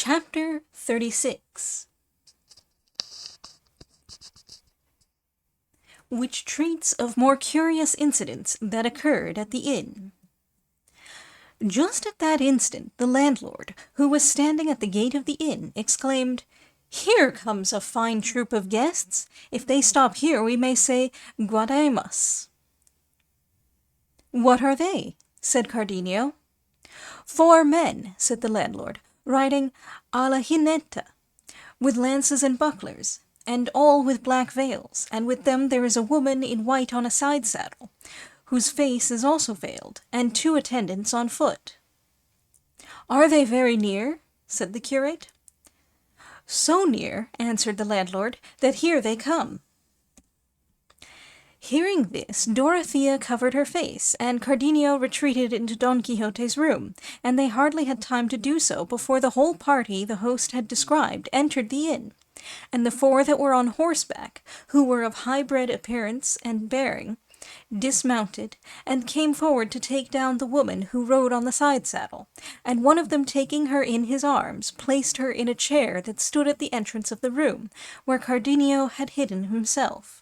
Chapter 36, which treats of more curious incidents that occurred at the inn. Just at that instant the landlord, who was standing at the gate of the inn, exclaimed, "Here comes a fine troop of guests. If they stop here we may say guardaimas." "What are they?" said Cardenio. "4 men," said the landlord, "riding a la jineta, with lances and bucklers, and all with black veils, and with them there is a woman in white on a side saddle, whose face is also veiled, and 2 attendants on foot." "Are they very near?" said the curate. "So near," answered the landlord, "that here they come." Hearing this, Dorothea covered her face, and Cardenio retreated into Don Quixote's room, and they hardly had time to do so before the whole party the host had described entered the inn, and the 4 that were on horseback, who were of high-bred appearance and bearing, dismounted, and came forward to take down the woman who rode on the side saddle, and one of them, taking her in his arms, placed her in a chair that stood at the entrance of the room, where Cardenio had hidden himself.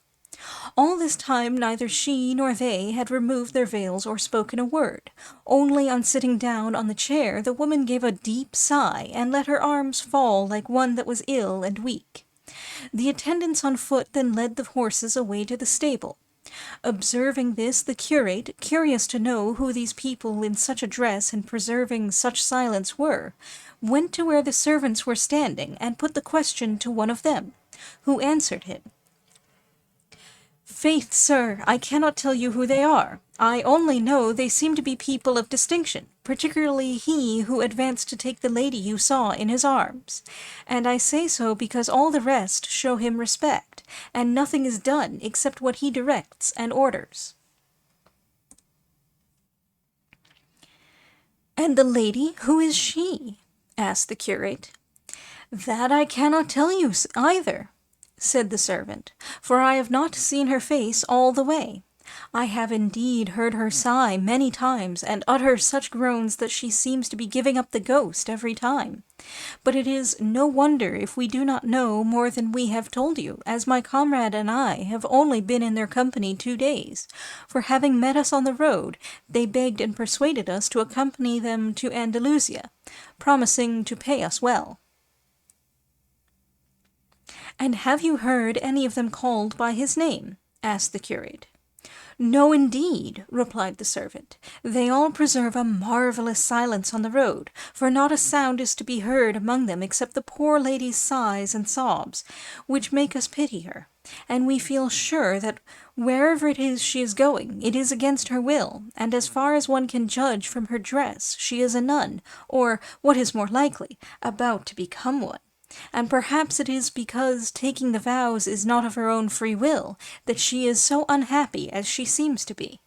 All this time neither she nor they had removed their veils or spoken a word. Only on sitting down on the chair the woman gave a deep sigh, and let her arms fall like one that was ill and weak. The attendants on foot then led the horses away to the stable. Observing this, the curate, curious to know who these people in such a dress and preserving such silence were, went to where the servants were standing, and put the question to one of them, who answered him, "Faith, sir, I cannot tell you who they are. I only know they seem to be people of distinction, particularly he who advanced to take the lady you saw in his arms. And I say so because all the rest show him respect, and nothing is done except what he directs and orders." "And the lady, who is she?" asked the curate. "That I cannot tell you either," said the servant, "for I have not seen her face all the way. I have indeed heard her sigh many times, and utter such groans that she seems to be giving up the ghost every time. But it is no wonder if we do not know more than we have told you, as my comrade and I have only been in their company 2 days, for having met us on the road, they begged and persuaded us to accompany them to Andalusia, promising to pay us well." "And have you heard any of them called by his name?" asked the curate. "No, indeed," replied the servant. "They all preserve a marvellous silence on the road, for not a sound is to be heard among them except the poor lady's sighs and sobs, which make us pity her, and we feel sure that wherever it is she is going, it is against her will, and as far as one can judge from her dress, she is a nun, or, what is more likely, about to become one. And perhaps it is because taking the vows is not of her own free will that she is so unhappy as she seems to be."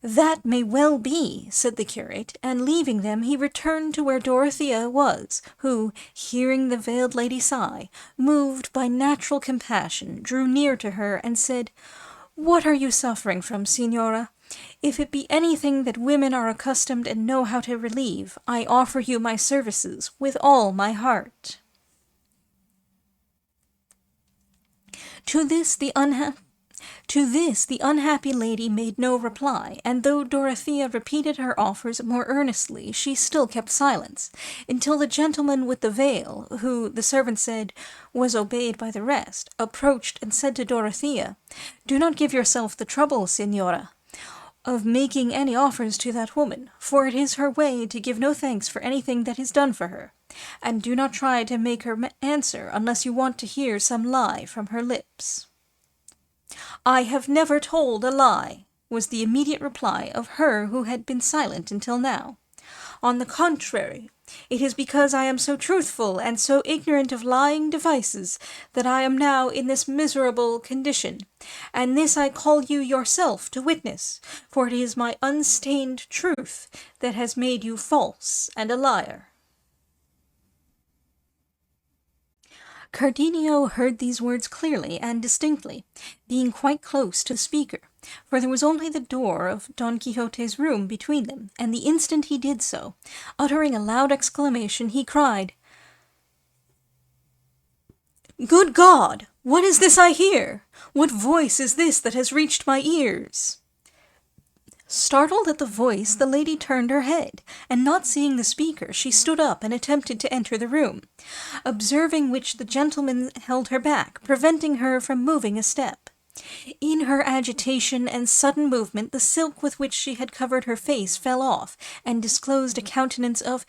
"That may well be," said the curate, and leaving them he returned to where Dorothea was, who, hearing the veiled lady sigh, moved by natural compassion, drew near to her and said, "What are you suffering from, Signora? If it be anything that women are accustomed and know how to relieve, I offer you my services with all my heart." To this the unhappy lady made no reply, and though Dorothea repeated her offers more earnestly, she still kept silence, until the gentleman with the veil, who, the servant said, was obeyed by the rest, approached and said to Dorothea, "Do not give yourself the trouble, Signora, of making any offers to that woman, for it is her way to give no thanks for anything that is done for her, and do not try to make her answer unless you want to hear some lie from her lips." "I have never told a lie," was the immediate reply of her who had been silent until now. "On the contrary, it is because I am so truthful and so ignorant of lying devices that I am now in this miserable condition, and this I call you yourself to witness, for it is my unstained truth that has made you false and a liar." Cardenio heard these words clearly and distinctly, being quite close to the speaker, for there was only the door of Don Quixote's room between them, and the instant he did so, uttering a loud exclamation, he cried, "Good God! What is this I hear? What voice is this that has reached my ears?" Startled at the voice, the lady turned her head, and not seeing the speaker, she stood up and attempted to enter the room, observing which the gentleman held her back, preventing her from moving a step. In her agitation and sudden movement, the silk with which she had covered her face fell off, and disclosed a countenance of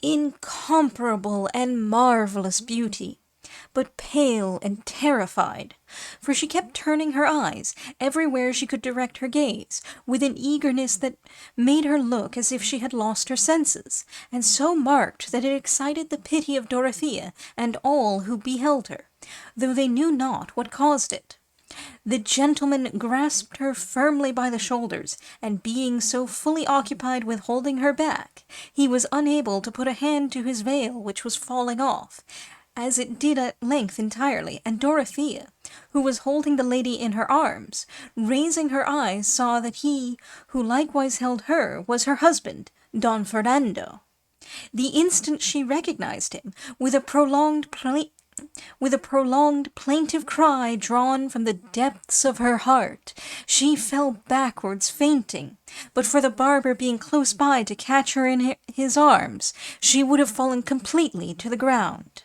incomparable and marvellous beauty, but pale and terrified, for she kept turning her eyes, everywhere she could direct her gaze, with an eagerness that made her look as if she had lost her senses, and so marked that it excited the pity of Dorothea and all who beheld her, though they knew not what caused it. The gentleman grasped her firmly by the shoulders, and being so fully occupied with holding her back, he was unable to put a hand to his veil, which was falling off, as it did at length entirely, and Dorothea, who was holding the lady in her arms, raising her eyes, saw that he, who likewise held her, was her husband, Don Fernando. The instant she recognized him, with a prolonged plaintive cry drawn from the depths of her heart, she fell backwards fainting, but for the barber being close by to catch her in his arms, she would have fallen completely to the ground.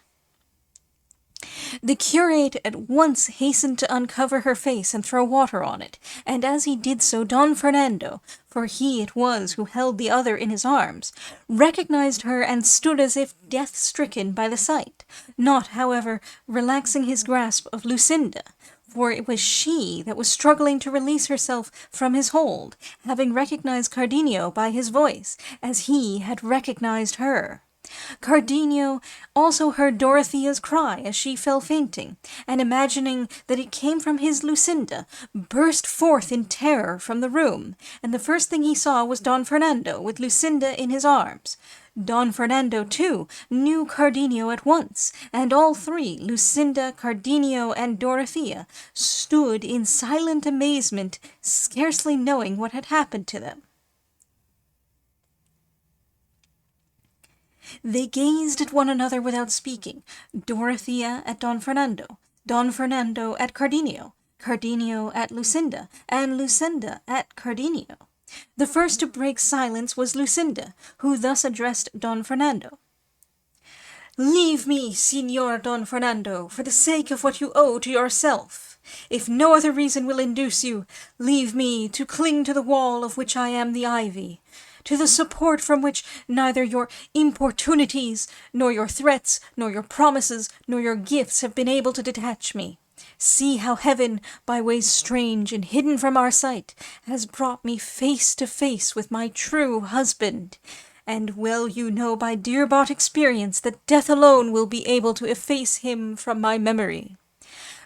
The curate at once hastened to uncover her face and throw water on it, and as he did so, Don Fernando, for he it was who held the other in his arms, recognized her and stood as if death-stricken by the sight, not, however, relaxing his grasp of Lucinda, for it was she that was struggling to release herself from his hold, having recognized Cardenio by his voice, as he had recognized her. Cardenio also heard Dorothea's cry as she fell fainting, and imagining that it came from his Lucinda, burst forth in terror from the room, and the first thing he saw was Don Fernando with Lucinda in his arms. Don Fernando, too, knew Cardenio at once, and all three, Lucinda, Cardenio, and Dorothea, stood in silent amazement, scarcely knowing what had happened to them. They gazed at one another without speaking, Dorothea at Don Fernando at Cardenio, Cardenio at Lucinda, and Lucinda at Cardenio. The first to break silence was Lucinda, who thus addressed Don Fernando. "Leave me, Signor Don Fernando, for the sake of what you owe to yourself. If no other reason will induce you, leave me to cling to the wall of which I am the ivy, to the support from which neither your importunities, nor your threats, nor your promises, nor your gifts have been able to detach me. See how heaven, by ways strange and hidden from our sight, has brought me face to face with my true husband, and well you know by dear-bought experience that death alone will be able to efface him from my memory.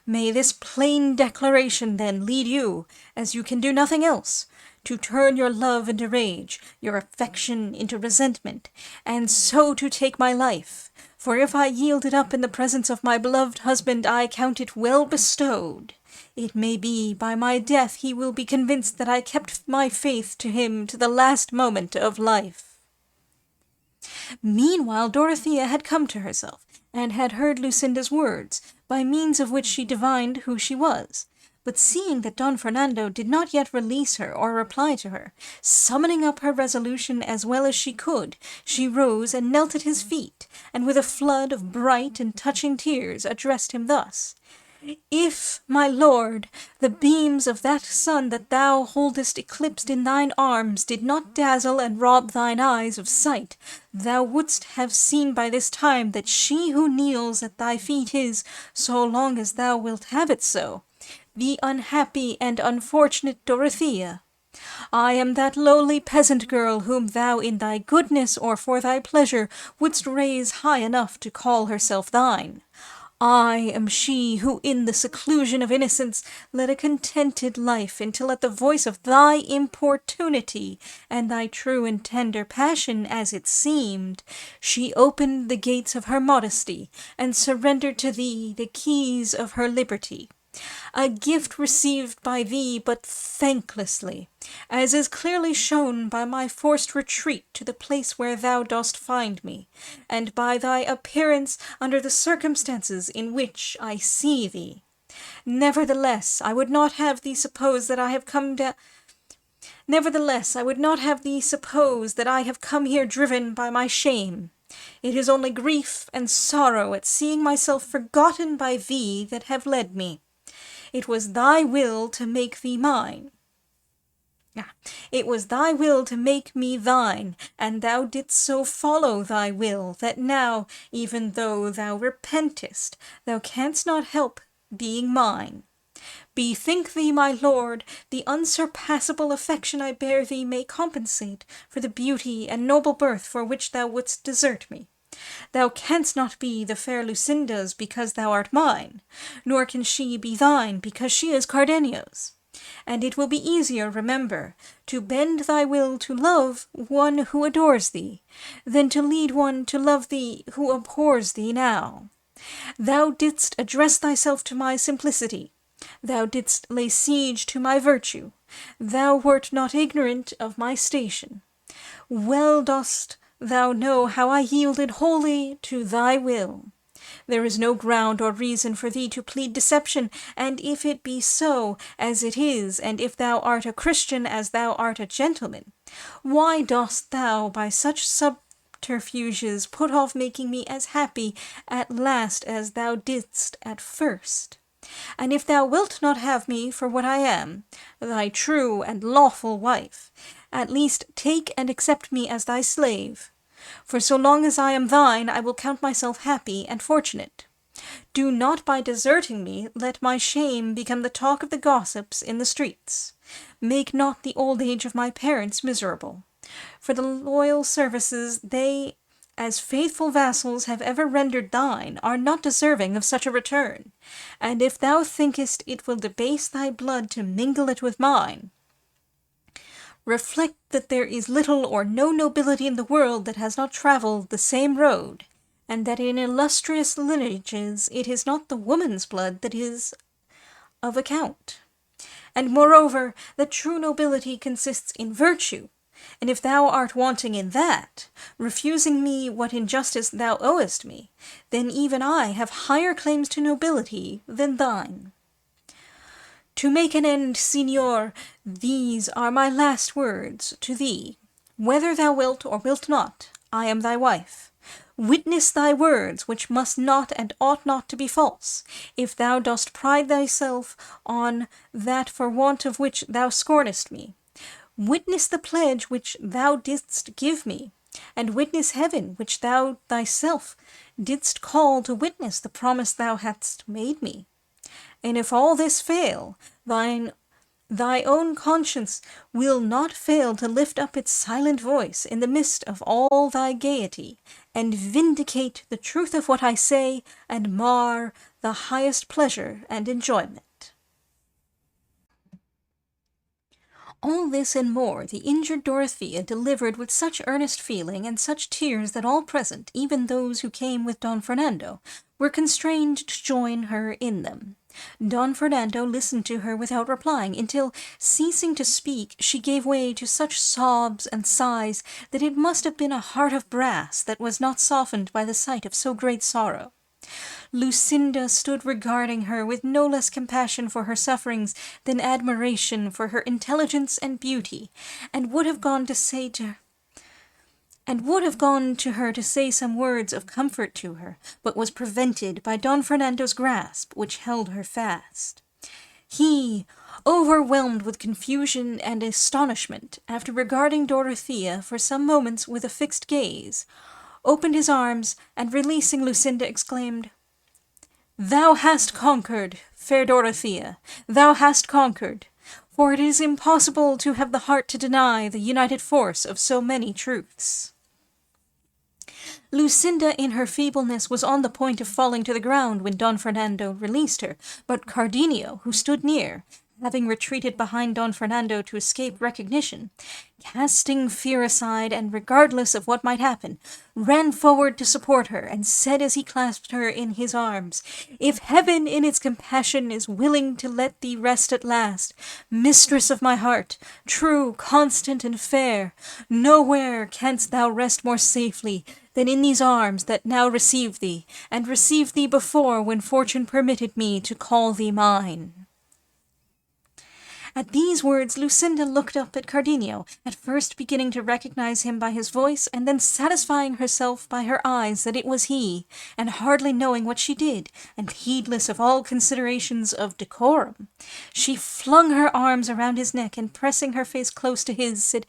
May this plain declaration, then, lead you, as you can do nothing else, to turn your love into rage, your affection into resentment, and so to take my life. For if I yield it up in the presence of my beloved husband, I count it well bestowed. It may be by my death he will be convinced that I kept my faith to him to the last moment of life." Meanwhile Dorothea had come to herself, and had heard Lucinda's words, by means of which she divined who she was. But seeing that Don Fernando did not yet release her or reply to her, summoning up her resolution as well as she could, she rose and knelt at his feet, and with a flood of bright and touching tears addressed him thus: "If, my lord, the beams of that sun that thou holdest eclipsed in thine arms did not dazzle and rob thine eyes of sight, thou wouldst have seen by this time that she who kneels at thy feet is, so long as thou wilt have it so, the unhappy and unfortunate Dorothea. I am that lowly peasant girl whom thou in thy goodness or for thy pleasure wouldst raise high enough to call herself thine. I am she who in the seclusion of innocence led a contented life until at the voice of thy importunity and thy true and tender passion, as it seemed, she opened the gates of her modesty and surrendered to thee the keys of her liberty. A gift received by thee but thanklessly, as is clearly shown by my forced retreat to the place where thou dost find me, and by thy appearance under the circumstances in which I see thee. Nevertheless, I would not have thee suppose that I have come here driven by my shame. It is only grief and sorrow at seeing myself forgotten by thee that have led me. It was thy will to make thee mine. It was thy will to make me thine, and thou didst so follow thy will, that now, even though thou repentest, thou canst not help being mine. Bethink thee, my lord, the unsurpassable affection I bear thee may compensate for the beauty and noble birth for which thou wouldst desert me. Thou canst not be the fair Lucinda's because thou art mine, nor can she be thine because she is Cardenio's. And it will be easier, remember, to bend thy will to love one who adores thee, than to lead one to love thee who abhors thee now. Thou didst address thyself to my simplicity. Thou didst lay siege to my virtue. Thou wert not ignorant of my station. Well dost thou know how I yielded wholly to thy will. There is no ground or reason for thee to plead deception, and if it be so, as it is, and if thou art a Christian as thou art a gentleman, why dost thou by such subterfuges put off making me as happy at last as thou didst at first? And if thou wilt not have me for what I am, thy true and lawful wife, at least take and accept me as thy slave. For so long as I am thine, I will count myself happy and fortunate. Do not by deserting me let my shame become the talk of the gossips in the streets. Make not the old age of my parents miserable. For the loyal services they, as faithful vassals, have ever rendered thine, are not deserving of such a return. And if thou thinkest it will debase thy blood to mingle it with mine, reflect that there is little or no nobility in the world that has not travelled the same road, and that in illustrious lineages it is not the woman's blood that is of account. And moreover, that true nobility consists in virtue, and if thou art wanting in that, refusing me what in justice thou owest me, then even I have higher claims to nobility than thine. To make an end, Signor, these are my last words to thee. Whether thou wilt or wilt not, I am thy wife. Witness thy words, which must not and ought not to be false, if thou dost pride thyself on that for want of which thou scornest me. Witness the pledge which thou didst give me, and witness heaven, which thou thyself didst call to witness the promise thou hadst made me. And if all this fail, thy own conscience will not fail to lift up its silent voice in the midst of all thy gaiety, and vindicate the truth of what I say, and mar the highest pleasure and enjoyment. All this and more the injured Dorothea delivered with such earnest feeling and such tears that all present, even those who came with Don Fernando, were constrained to join her in them. Don Fernando listened to her without replying, until, ceasing to speak, she gave way to such sobs and sighs that it must have been a heart of brass that was not softened by the sight of so great sorrow. Lucinda stood regarding her with no less compassion for her sufferings than admiration for her intelligence and beauty, and would have gone to her to say some words of comfort to her, but was prevented by Don Fernando's grasp, which held her fast. He, overwhelmed with confusion and astonishment, after regarding Dorothea for some moments with a fixed gaze, opened his arms, and releasing Lucinda, exclaimed, "Thou hast conquered, fair Dorothea, thou hast conquered, for it is impossible to have the heart to deny the united force of so many truths." Lucinda in her feebleness was on the point of falling to the ground when Don Fernando released her, but Cardenio, who stood near, having retreated behind Don Fernando to escape recognition, casting fear aside and regardless of what might happen, ran forward to support her and said as he clasped her in his arms, "If heaven in its compassion is willing to let thee rest at last, mistress of my heart, true, constant, and fair, nowhere canst thou rest more safely than in these arms that now receive thee, and received thee before when fortune permitted me to call thee mine." At these words Lucinda looked up at Cardenio, at first beginning to recognize him by his voice, and then satisfying herself by her eyes that it was he, and hardly knowing what she did, and heedless of all considerations of decorum. She flung her arms around his neck, and pressing her face close to his, said,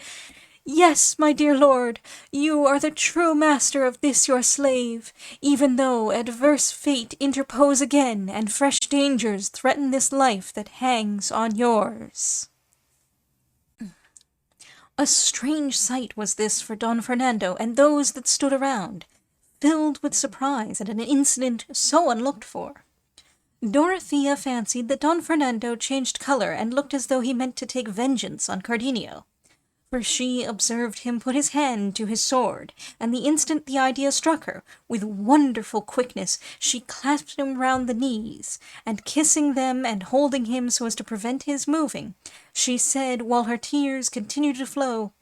"Yes, my dear lord, you are the true master of this your slave, even though adverse fate interpose again, and fresh dangers threaten this life that hangs on yours." A strange sight was this for Don Fernando and those that stood around, filled with surprise at an incident so unlooked for. Dorothea fancied that Don Fernando changed color and looked as though he meant to take vengeance on Cardenio, for she observed him put his hand to his sword, and the instant the idea struck her, with wonderful quickness she clasped him round the knees, and kissing them and holding him so as to prevent his moving, she said, while her tears continued to flow,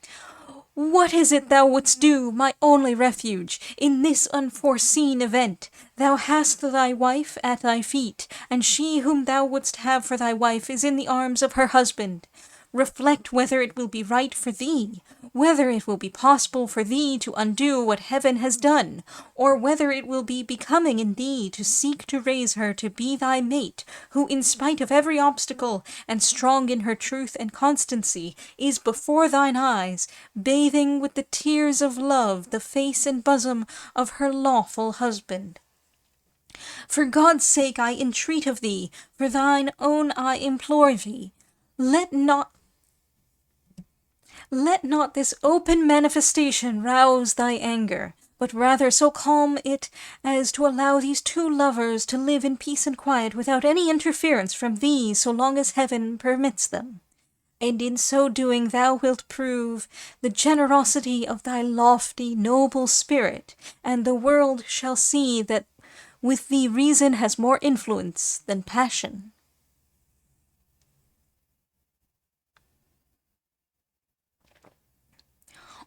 "What is it thou wouldst do, my only refuge, in this unforeseen event? Thou hast thy wife at thy feet, and she whom thou wouldst have for thy wife is in the arms of her husband. Reflect whether it will be right for thee, whether it will be possible for thee to undo what heaven has done, or whether it will be becoming in thee to seek to raise her to be thy mate, who, in spite of every obstacle, and strong in her truth and constancy, is before thine eyes, bathing with the tears of love the face and bosom of her lawful husband. For God's sake I entreat of thee, for thine own I implore thee, let not this open manifestation rouse thy anger, but rather so calm it as to allow these two lovers to live in peace and quiet without any interference from thee so long as heaven permits them. And in so doing thou wilt prove the generosity of thy lofty, noble spirit, and the world shall see that with thee reason has more influence than passion."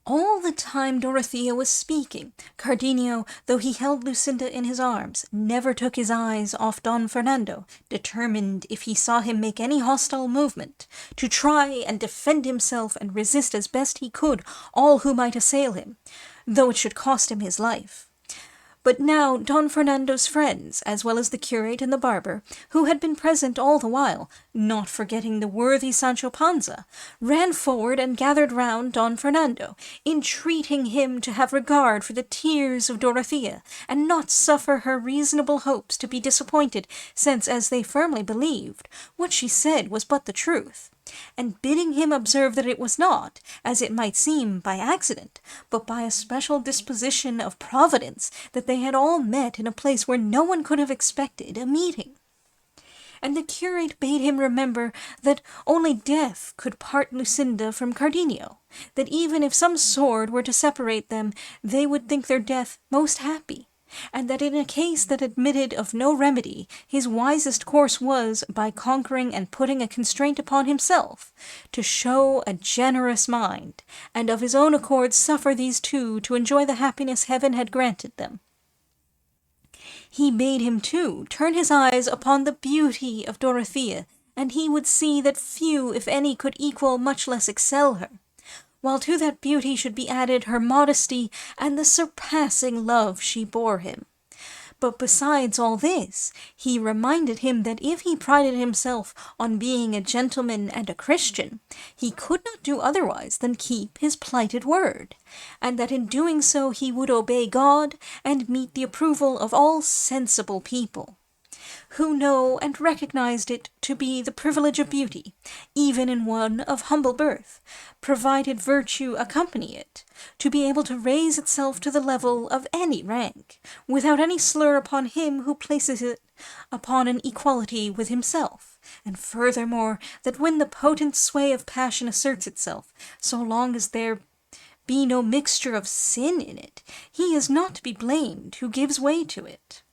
All the time Dorothea was speaking, Cardenio, though he held Lucinda in his arms, never took his eyes off Don Fernando, determined, if he saw him make any hostile movement, to try and defend himself and resist as best he could all who might assail him, though it should cost him his life. But now Don Fernando's friends, as well as the curate and the barber, who had been present all the while, not forgetting the worthy Sancho Panza, ran forward and gathered round Don Fernando, entreating him to have regard for the tears of Dorothea, and not suffer her reasonable hopes to be disappointed, since, as they firmly believed, what she said was but the truth, and bidding him observe that it was not, as it might seem, by accident, but by a special disposition of Providence, that they had all met in a place where no one could have expected a meeting. And the curate bade him remember that only death could part Lucinda from Cardenio, that even if some sword were to separate them, they would think their death most happy, and that in a case that admitted of no remedy, his wisest course was, by conquering and putting a constraint upon himself, to show a generous mind, and of his own accord suffer these two to enjoy the happiness heaven had granted them. He bade him, too, turn his eyes upon the beauty of Dorothea, and he would see that few, if any, could equal, much less excel her, while to that beauty should be added her modesty and the surpassing love she bore him. But besides all this, he reminded him that if he prided himself on being a gentleman and a Christian, he could not do otherwise than keep his plighted word, and that in doing so he would obey God and meet the approval of all sensible people, who know and recognized it to be the privilege of beauty, even in one of humble birth, provided virtue accompany it, to be able to raise itself to the level of any rank, without any slur upon him who places it upon an equality with himself, and furthermore, that when the potent sway of passion asserts itself, so long as there be no mixture of sin in it, he is not to be blamed who gives way to it.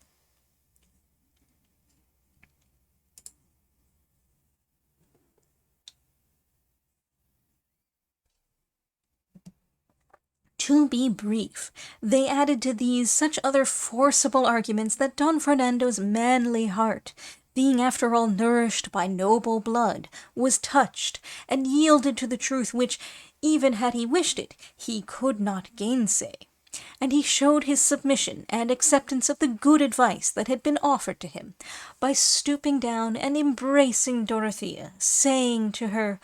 To be brief, they added to these such other forcible arguments that Don Fernando's manly heart, being after all nourished by noble blood, was touched, and yielded to the truth which, even had he wished it, he could not gainsay. And he showed his submission and acceptance of the good advice that had been offered to him, by stooping down and embracing Dorothea, saying to her,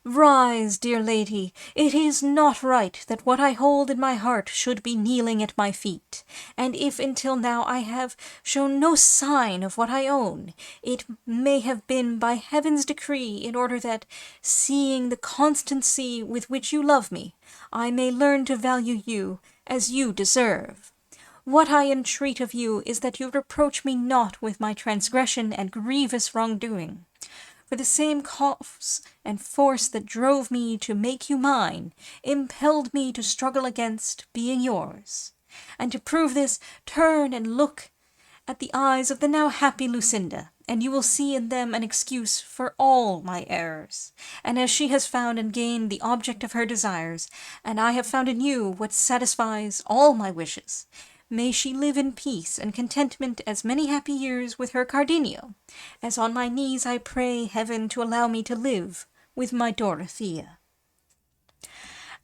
"Rise, dear lady, it is not right that what I hold in my heart should be kneeling at my feet, and if until now I have shown no sign of what I own, it may have been by heaven's decree in order that, seeing the constancy with which you love me, I may learn to value you as you deserve. What I entreat of you is that you reproach me not with my transgression and grievous wrongdoing. For the same cause and force that drove me to make you mine, impelled me to struggle against being yours. And to prove this, turn and look at the eyes of the now happy Lucinda, and you will see in them an excuse for all my errors. And as she has found and gained the object of her desires, and I have found in you what satisfies all my wishes, may she live in peace and contentment as many happy years with her Cardenio, as on my knees I pray heaven to allow me to live with my Dorothea."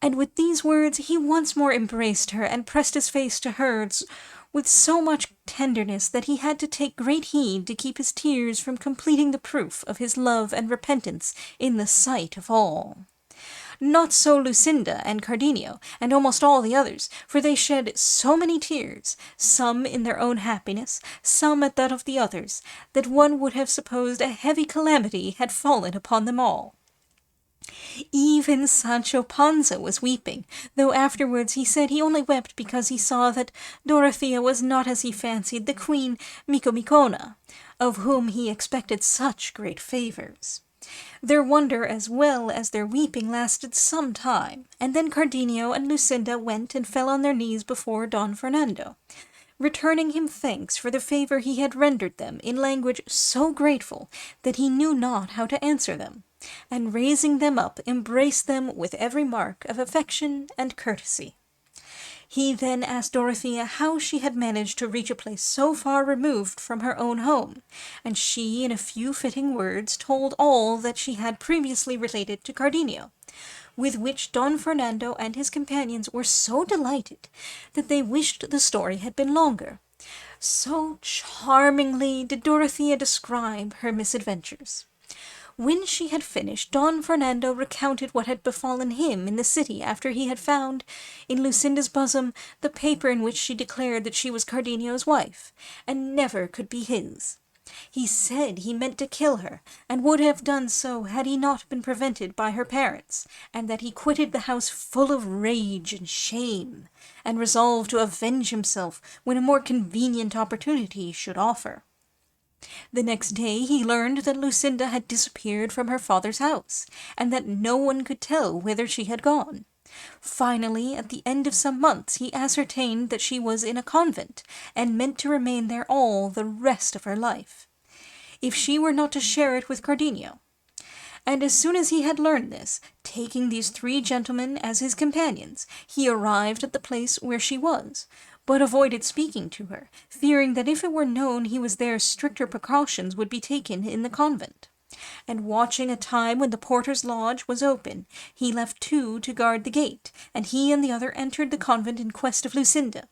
And with these words he once more embraced her, and pressed his face to hers with so much tenderness that he had to take great heed to keep his tears from completing the proof of his love and repentance in the sight of all. Not so Lucinda and Cardenio, and almost all the others, for they shed so many tears, some in their own happiness, some at that of the others, that one would have supposed a heavy calamity had fallen upon them all. Even Sancho Panza was weeping, though afterwards he said he only wept because he saw that Dorothea was not as he fancied the Queen Micomicona, of whom he expected such great favours. Their wonder as well as their weeping lasted some time, and then Cardenio and Lucinda went and fell on their knees before Don Fernando, returning him thanks for the favour he had rendered them in language so grateful that he knew not how to answer them, and raising them up embraced them with every mark of affection and courtesy. He then asked Dorothea how she had managed to reach a place so far removed from her own home, and she in a few fitting words told all that she had previously related to Cardenio, with which Don Fernando and his companions were so delighted that they wished the story had been longer. So charmingly did Dorothea describe her misadventures. When she had finished, Don Fernando recounted what had befallen him in the city after he had found in Lucinda's bosom the paper in which she declared that she was Cardenio's wife, and never could be his. He said he meant to kill her, and would have done so had he not been prevented by her parents, and that he quitted the house full of rage and shame, and resolved to avenge himself when a more convenient opportunity should offer. The next day he learned that Lucinda had disappeared from her father's house, and that no one could tell whither she had gone. Finally, at the end of some months, he ascertained that she was in a convent, and meant to remain there all the rest of her life, if she were not to share it with Cardenio. And as soon as he had learned this, taking these 3 gentlemen as his companions, he arrived at the place where she was, but avoided speaking to her, fearing that if it were known he was there stricter precautions would be taken in the convent. And watching a time when the porter's lodge was open, he left 2 to guard the gate, and he and the other entered the convent in quest of Lucinda,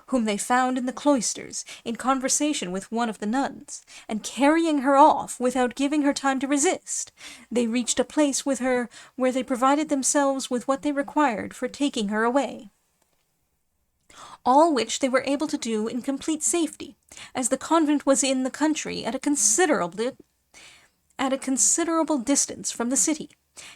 whom they found in the cloisters, in conversation with one of the nuns, and carrying her off without giving her time to resist. They reached a place with her where they provided themselves with what they required for taking her away. All which they were able to do in complete safety, as the convent was in the country at a considerable distance from the city,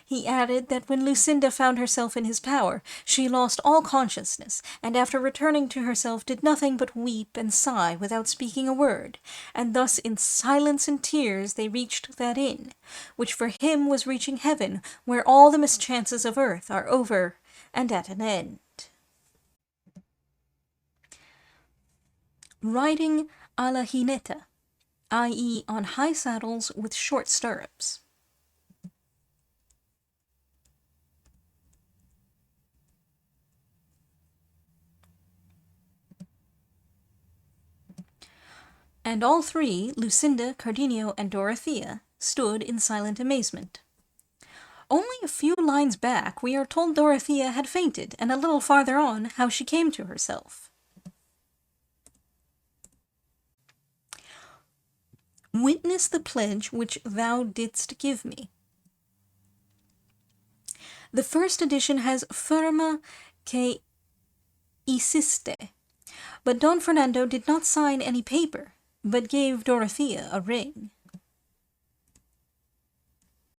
He added that when Lucinda found herself in his power, she lost all consciousness, and after returning to herself did nothing but weep and sigh without speaking a word, and thus in silence and tears they reached that inn, which for him was reaching heaven, where all the mischances of earth are over and at an end. Riding a la jineta, i.e. on high saddles with short stirrups. And all three, Lucinda, Cardenio, and Dorothea, stood in silent amazement. Only a few lines back we are told Dorothea had fainted, and a little farther on how she came to herself. Witness the pledge which thou didst give me. The first edition has firma que hiciste, but Don Fernando did not sign any paper, but gave Dorothea a ring.